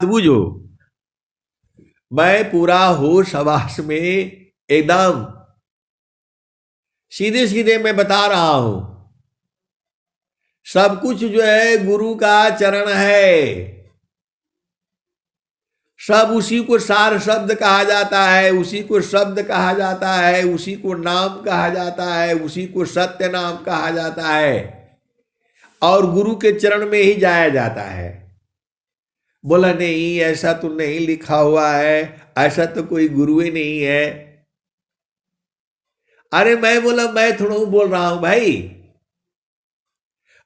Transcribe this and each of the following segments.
बूझो, मैं पूरा होश हवास में एकदम सीधे सीधे मैं बता रहा हूं। सब कुछ जो है गुरु का चरण है। सब उसी को सार शब्द कहा जाता है, उसी को शब्द कहा जाता है, उसी को नाम कहा जाता है, उसी को सत्य नाम कहा जाता है और गुरु के चरण में ही जाया जाता है। बोला नहीं, ऐसा तो नहीं लिखा हुआ है, ऐसा तो कोई गुरु ही नहीं है। अरे मैं बोला, मैं थोड़ा बोल रहा हूं भाई,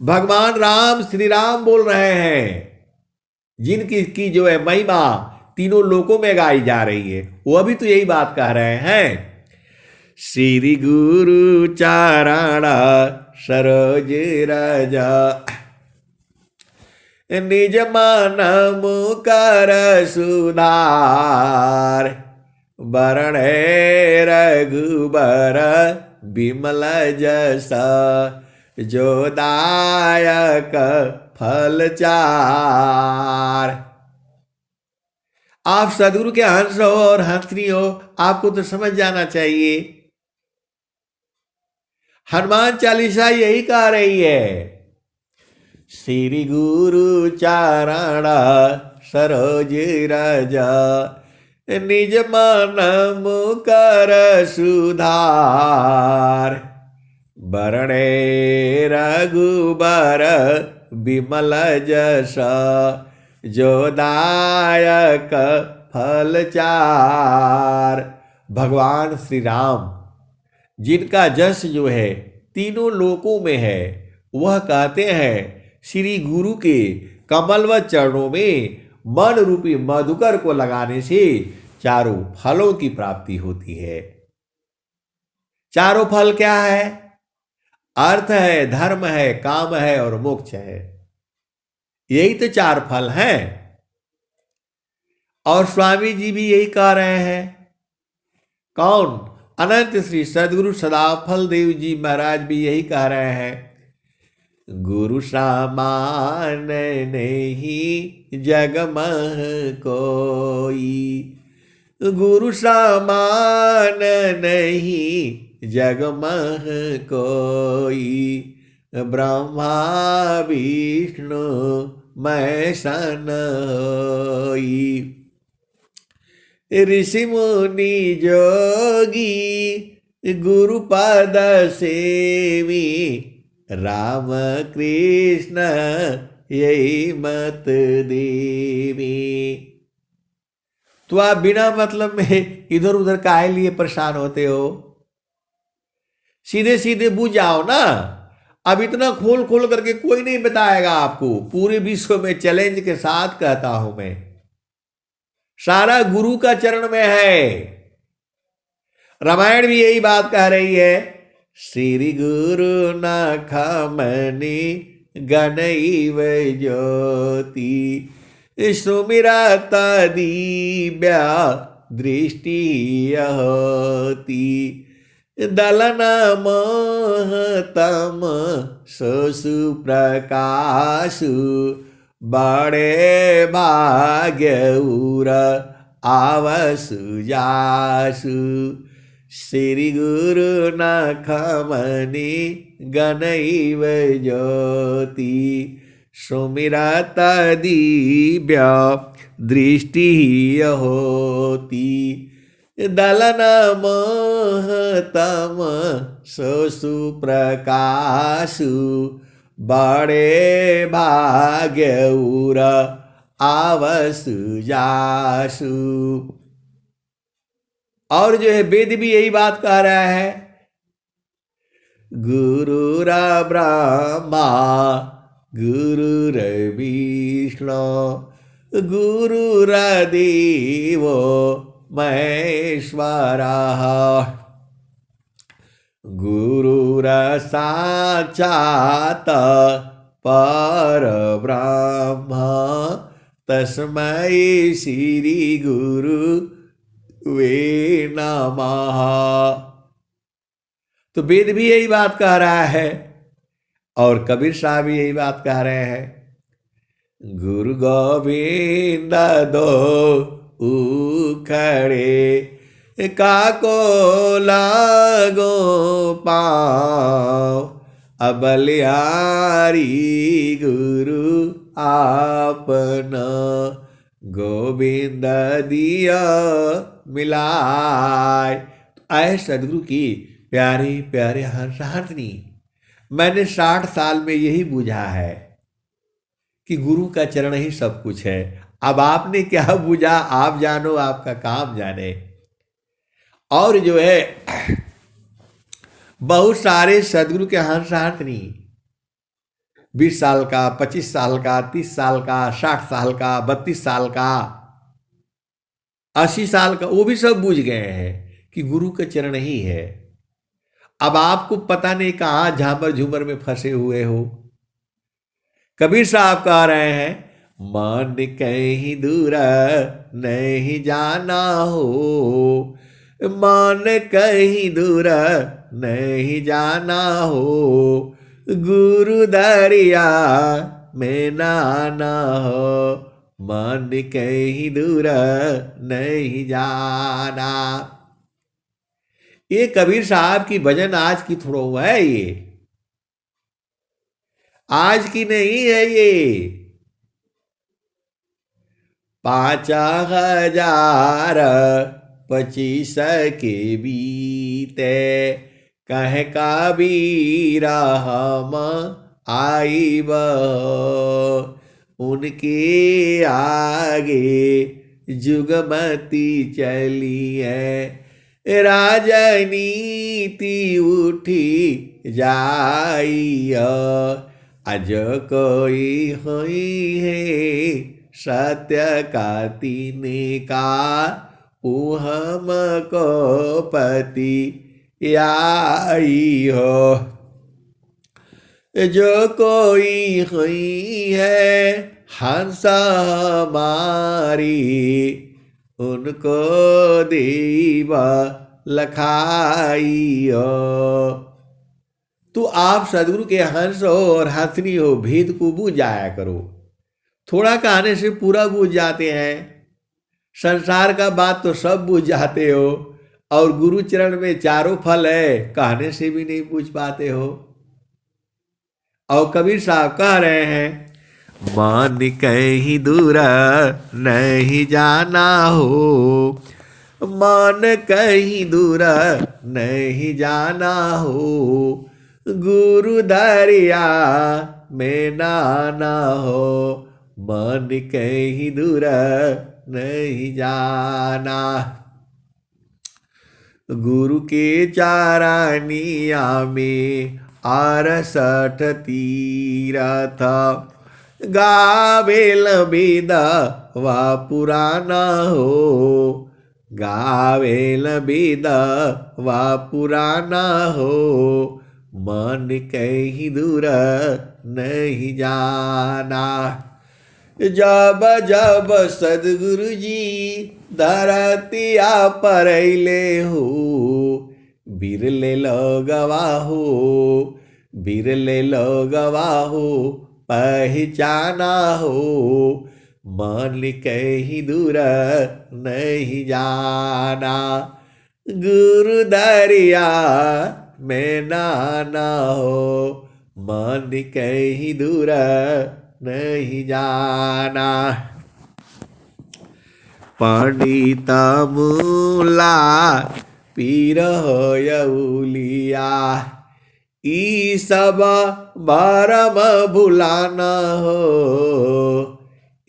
भगवान राम श्री राम बोल रहे हैं, जिनकी की जो है महिमा तीनों लोकों में गाई जा रही है। वो अभी तो यही बात कह रहे हैं, श्री गुरु चारण सरोज राजा निज मन मुकर सुधार बरणे रघुबर बिमल जस जो दायक फल चार। आप सदगुरु के हंस हो और हंसनी हो, आपको तो समझ जाना चाहिए। हनुमान चालीसा यही कह रही है, श्री गुरु चारण सरोज राजा निज मन मुकर सुधार बरणे रघुबर बिमल जस जो दायक फल चार। भगवान श्री राम, जिनका जस जो है तीनों लोकों में है, वह कहते हैं श्री गुरु के कमलवत चरणों में मन रूपी मधुकर को लगाने से चारों फलों की प्राप्ति होती है। चारों फल क्या है? अर्थ है, धर्म है, काम है और मोक्ष है। यही तो चार फल हैं। और स्वामी जी भी यही कह रहे हैं। कौन? अनंत श्री सदगुरु सदाफल देव जी महाराज भी यही कह रहे हैं, गुरु समान नहीं जग मह कोई, गुरु समान नहीं जग मह कोई, ब्रह्मा विष्णु मैं सन होई, ऋषि मुनि जोगी गुरु पद सेवी, राम कृष्ण यही मत देवी। तो आप बिना मतलब में इधर उधर काहे लिए परेशान होते हो? सीधे सीधे बुझ जाओ ना। अब इतना खोल खोल करके कोई नहीं बताएगा आपको। पूरे विश्व में चैलेंज के साथ कहता हूं मैं, सारा गुरु का चरण में है। रामायण भी यही बात कह रही है, श्री गुरु नखमणि गणैव ज्योति, सुमिरत दिव्य दृष्टि होती, दलन मोहतम सोसु प्रकाशु, बड़े भाग्य उर आवसु जासु, श्री गुरु नखमणि गणैव ज्योति, सुमिरत दिव्य दृष्टि होती, दलन मोहतम सोसु प्रकाशु, बड़े भाग्य उर आवसु जासु। और जो है वेद भी यही बात कह रहा है, गुरुर ब्रह्मा गुरुर विष्णु गुरुर देवो महेश्वरः, गुरुर साक्षात् परब्रह्म, तस्मै श्री गुरु वे नमः। तो वेद भी यही बात कह रहा है और कबीर साहब भी यही बात कह रहे हैं, गुरु गोविंद दो उखड़े काको लागो पाँव अबलिहारी गुरु आपना गोविंद दिया मिलाय। आए सदगुरु की प्यारे प्यारे हंसनी, मैंने 60 साल में यही बूझा है कि गुरु का चरण ही सब कुछ है। अब आपने क्या बूझा आप जानो, आपका काम जाने। और जो है बहुत सारे सदगुरु के हंसनी 20 साल का, 25 साल का, 30 साल का, 60 साल का, 32 साल का, 80 साल का, वो भी सब बूझ गए हैं कि गुरु का चरण ही है। अब आपको पता नहीं कहाँ झामर झूमर में फंसे हुए हो। कबीर साहब कह रहे हैं, मन कहीं दूर नहीं जाना हो, मन कहीं दूर नहीं जाना हो, गुरु दरिया में नाना हो, मन कहीं दूर नहीं जाना। ये कबीर साहब की भजन आज की थोड़ा हुआ है, ये आज की नहीं है। ये 5025 के बीते कह कबीरा हम आईब, उनके आगे जुगमती चली है, राजनीति उठी जाई। अज कोई हुई है सत्य का तीने का, हमको पति आई हो। जो कोई हुई है हंस हमारी, उनको देव लखाई हो। तो आप सदगुरु के हंस हो और हंसनी हो, भेद को बूझ जाया करो। थोड़ा कहने से पूरा बूझ जाते हैं, संसार का बात तो सब बूझ जाते हो, और गुरु चरण में चारों फल है, कहने से भी नहीं बूझ पाते हो। और कबीर साहब कह रहे हैं, मन कहीं दूर नहीं जाना हो, मन कहीं दूर नहीं जाना हो, गुरु दरिया में नाना हो, मन कहीं दूर नहीं जाना। गुरु के चारानिया में 68 तीरथ, गावेल बेदा वा पुराना हो, गावेल बेदा वा पुराना हो, मन कहीं दूर नहीं जाना। जब जब सदगुरु जी धरतिया पर अइले हो, बिरले लगवा हो, बिरले लगवा हो, पहचाना हो, मन कहीं दूर नहीं जाना, गुरु दरिया में नाना हो, मन कहीं दूर नहीं जाना। पंडित मूला पीर होयउलिया, ई सब भरम भुलाना हो,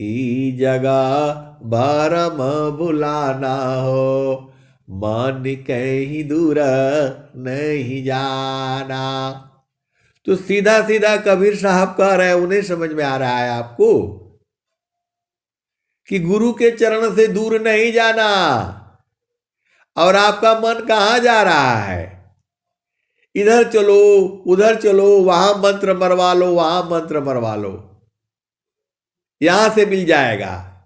ई जगह भरम भुलाना हो, मन कहीं दूर नहीं जाना। तो सीधा सीधा कबीर साहब कह रहे हैं, उन्हें समझ में आ रहा है आपको कि गुरु के चरण से दूर नहीं जाना। और आपका मन कहाँ जा रहा है, इधर चलो उधर चलो, वहां मंत्र मरवा लो, वहां मंत्र मरवा लो, यहां से मिल जाएगा।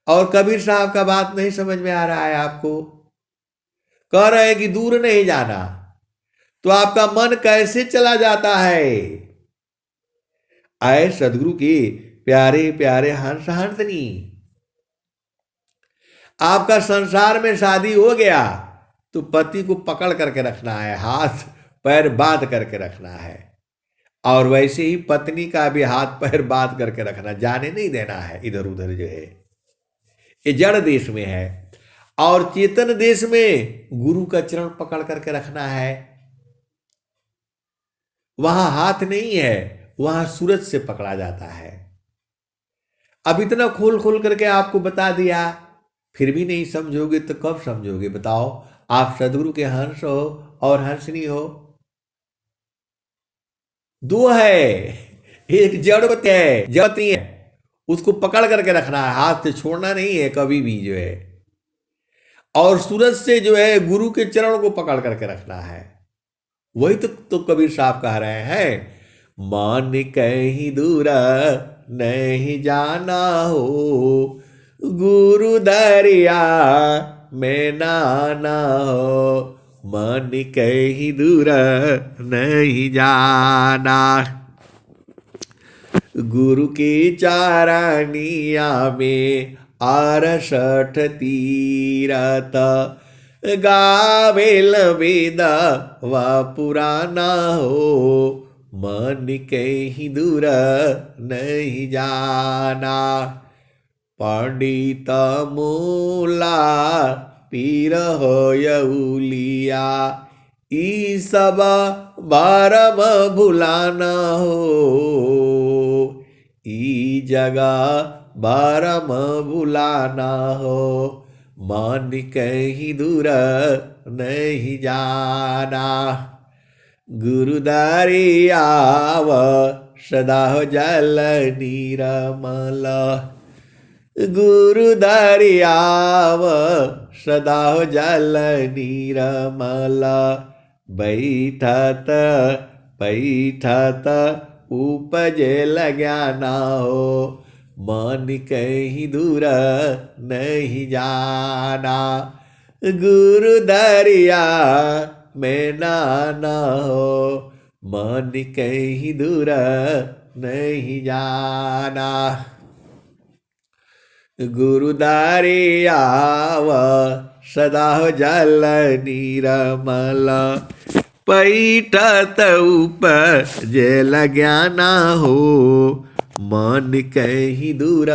और कबीर साहब का बात नहीं समझ में आ रहा है आपको, कह रहे हैं कि दूर नहीं जाना। तो आपका मन कैसे चला जाता है? आए सदगुरु की प्यारे प्यारे हंस हंसनी। आपका संसार में शादी हो गया तो पति को पकड़ करके रखना है, हाथ पैर बांध करके रखना है, और वैसे ही पत्नी का भी हाथ पैर बांध करके रखना, जाने नहीं देना है इधर उधर जो है। ये जड़ देश में है। और चेतन देश में गुरु का चरण पकड़ करके रखना है। वहां हाथ नहीं है, वहां सूरज से पकड़ा जाता है। अब इतना खोल खोल करके आपको बता दिया, फिर भी नहीं समझोगे तो कब समझोगे बताओ? आप सदगुरु के हंस हो और हंसनी हो, दो है। एक जड़वत है, जड़ती है, उसको पकड़ करके रखना है, हाथ से छोड़ना नहीं है कभी भी जो है। और सूरज से जो है गुरु के चरण को पकड़ करके रखना है। वही तो कबीर साहब कह रहे हैं, मान कहीं दूर नहीं जाना हो, गुरु दरिया में नाना हो, मान कहीं दूर नहीं जाना। गुरु की चारनिया में 68 तीरथ, गावेल वेद व पुराना हो, मन कहीं दूर नहीं जाना। पंडित मूला पीर हो यउलिया, ई सब बारम भुलाना हो, ई जगह बारम भुलाना हो, मान कहीं दूर नहीं जाना। गुरुदारी आव सदा हो जल नीरमल, गुरुदारी आव सदा हो जल नीरमल, बैठत बैठत उपजे ज्ञाना हो, मन कहीं दूर नहीं जाना। गुरु दरिया में नाना हो, मन कहीं दूर नहीं जाना। गुरु दरिया व सदा हो जल नीरमल, पैठत उपजे ज्ञाना हो, मन कहीं दूर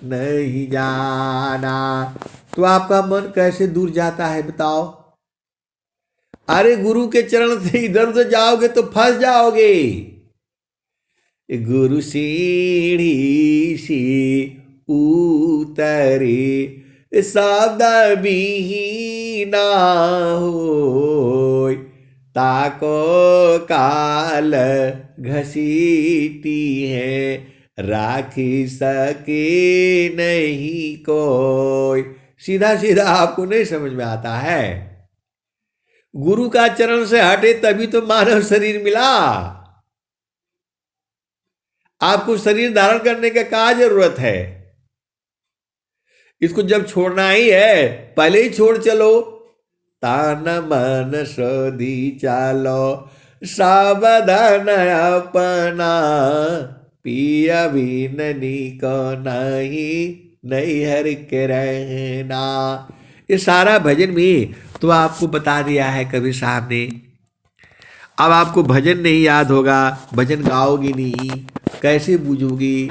नहीं जाना। तो आपका मन कैसे दूर जाता है बताओ? अरे गुरु के चरण से इधर उधर जाओगे तो फंस जाओगे। गुरु सीढ़ी सी उतरे शब्द बिहीना हो, ताको काल घसीटी है, राखी सके नहीं कोई। सीधा सीधा आपको नहीं समझ में आता है। गुरु का चरण से हटे तभी तो मानव शरीर मिला। आपको शरीर धारण करने का क्या जरूरत है? इसको जब छोड़ना ही है पहले ही छोड़ चलो। तान मन सोधी चालो, सावधान अपना, पिया बिननी को नहीं हर के रहना। ये सारा भजन में तो आपको बता दिया है कबीर साहब ने। अब आपको भजन नहीं याद होगा, भजन गाओगी नहीं, कैसे बूझोगी?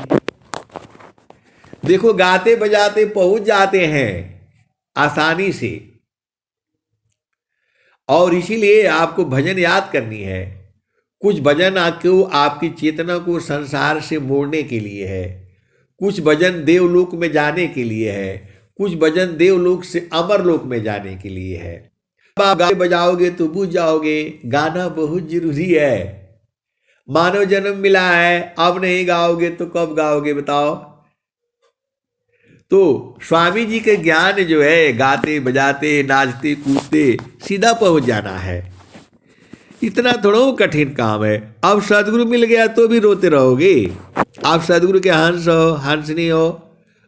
देखो गाते बजाते पहुंच जाते हैं आसानी से, और इसीलिए आपको भजन याद करनी है। कुछ भजन आपकी चेतना को संसार से मोड़ने के लिए है, कुछ भजन देवलोक में जाने के लिए है, कुछ भजन देवलोक से अमरलोक में जाने के लिए है। अब आप गाते बजाओगे तो बूझ जाओगे। गाना बहुत जरूरी है। मानव जन्म मिला है, अब नहीं गाओगे तो कब गाओगे बताओ? तो स्वामी जी के ज्ञान जो है, गाते बजाते नाचते कूदते सीधा पहुंच जाना है। इतना थोड़ा कठिन काम है। अब सदगुरु मिल गया तो भी रोते रहोगे। आप सदगुरु के हंस हो, हंसनी हो,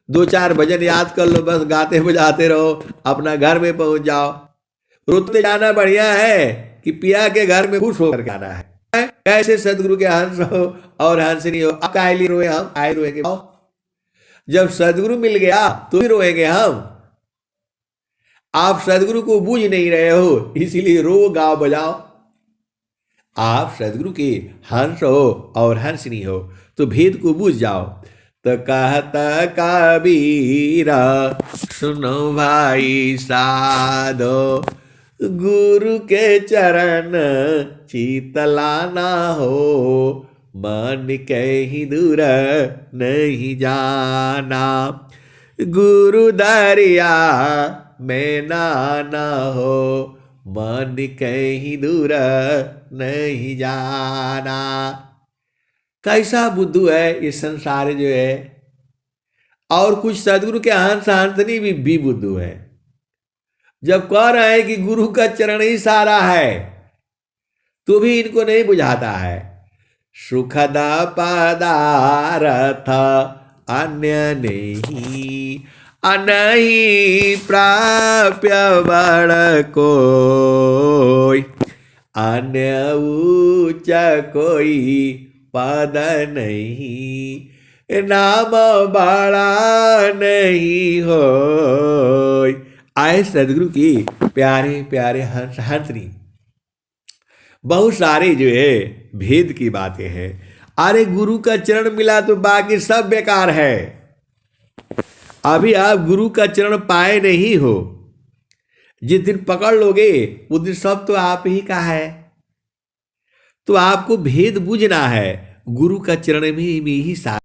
2-4 भजन याद कर लो, बस गाते बजाते रहो, अपना घर में पहुंच जाओ। रोते जाना बढ़िया है कि पिया के घर में खुश होकर के आना है। कैसे सदगुरु के हंस हो और हंस नहीं हो? अब काहे लिए रोए हम? काहे रोएंगे? जब सदगुरु मिल गया तो भी रोएंगे हम। आप सदगुरु को बूझ नहीं रहे हो, इसीलिए रो गाओ बजाओ। आप सदगुरु के हंस हो और हंसनी हो तो भेद को बूझ जाओ। तो कहता कबीर सुनो भाई साधो, गुरु के चरण शीतला ना हो, मन कहीं दूर नहीं जाना। गुरु दरिया में ना हो, मन कहीं दूर नहीं जाना। कैसा बुद्धू है ये संसार जो है। और कुछ सदगुरु के हंस हंसनी भी बुद्धू है। जब कह रहे हैं कि गुरु का चरण ही सारा है तो भी इनको नहीं बुझाता है। सुखद पदार्थ अन्य नहीं, अनही प्राप्य बड़ कोई, अन्य ऊंच कोई पद नहीं, नाम बड़ा नहीं हो। आए सदगुरु की प्यारे प्यारे हंस हंसनी। बहुत सारे जो है भेद की बातें हैं। अरे गुरु का चरण मिला तो बाकी सब बेकार है। अभी आप गुरु का चरण पाए नहीं हो, जिस दिन पकड़ लोगे उस दिन सब तो आप ही का है। तो आपको भेद बूझना है, गुरु का चरण में ही सारा